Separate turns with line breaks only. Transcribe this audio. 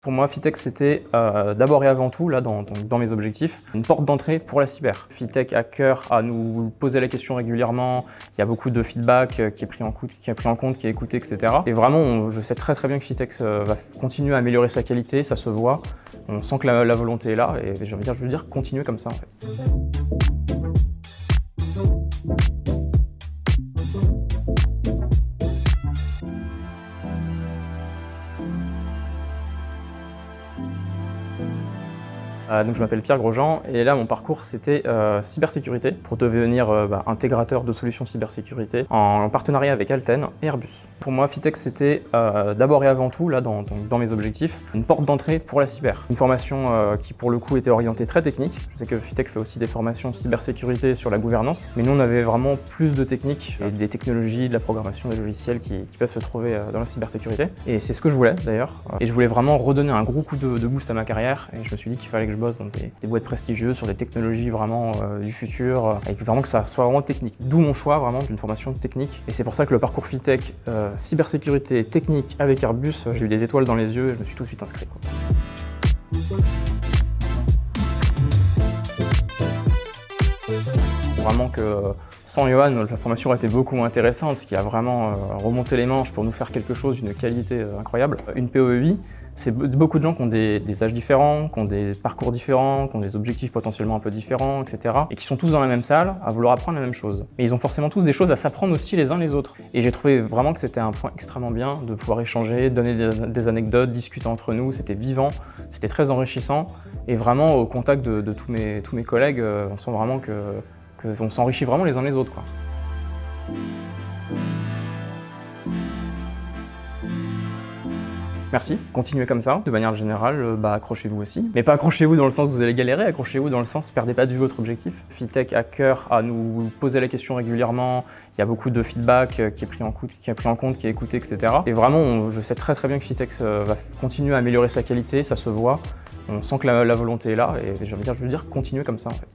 Pour moi, Fitech, c'était d'abord et avant tout, là, dans mes objectifs, une porte d'entrée pour la cyber. Fitech a cœur à nous poser la question régulièrement, il y a beaucoup de feedback qui est pris en compte, qui est écouté, etc. Et vraiment, je sais très bien que Fitech va continuer à améliorer sa qualité, ça se voit, on sent que la volonté est là, et je veux dire, continuer comme ça, en fait. Donc je m'appelle Pierre Grosjean et là mon parcours c'était cybersécurité pour devenir intégrateur de solutions cybersécurité en partenariat avec Alten et Airbus. Pour moi Fitech c'était d'abord et avant tout, là dans mes objectifs, une porte d'entrée pour la cyber. Une formation qui pour le coup était orientée très technique. Je sais que Fitech fait aussi des formations cybersécurité sur la gouvernance, mais nous on avait vraiment plus de techniques et des technologies, de la programmation, des logiciels qui peuvent se trouver dans la cybersécurité. Et c'est ce que je voulais d'ailleurs. Et je voulais vraiment redonner un gros coup de boost à ma carrière et je me suis dit qu'il fallait que je bosse dans des boîtes prestigieuses, sur des technologies vraiment du futur, avec vraiment que ça soit vraiment technique. D'où mon choix vraiment d'une formation technique. Et c'est pour ça que le parcours Fitech, cybersécurité technique avec Airbus, j'ai eu des étoiles dans les yeux et je me suis tout de suite inscrit, quoi. Vraiment que sans Johan, la formation aurait été beaucoup moins intéressante, ce qui a vraiment remonté les manches pour nous faire quelque chose d'une qualité incroyable. Une POEI, c'est beaucoup de gens qui ont des âges différents, qui ont des parcours différents, qui ont des objectifs potentiellement un peu différents, etc. Et qui sont tous dans la même salle à vouloir apprendre la même chose. Et ils ont forcément tous des choses à s'apprendre aussi les uns les autres. Et j'ai trouvé vraiment que c'était un point extrêmement bien de pouvoir échanger, donner des anecdotes, discuter entre nous, c'était vivant, c'était très enrichissant. Et vraiment au contact de tous mes collègues, on sent vraiment qu'on s'enrichit vraiment les uns les autres, quoi. Merci, continuez comme ça. De manière générale, accrochez-vous aussi. Mais pas accrochez-vous dans le sens où vous allez galérer, accrochez-vous dans le sens perdez pas de vue votre objectif. Fitech a cœur à nous poser la question régulièrement, il y a beaucoup de feedback qui est pris en compte, qui est écouté, etc. Et vraiment, je sais très bien que Fitech va continuer à améliorer sa qualité, ça se voit, on sent que la volonté est là, et je veux dire, continuez comme ça, en fait.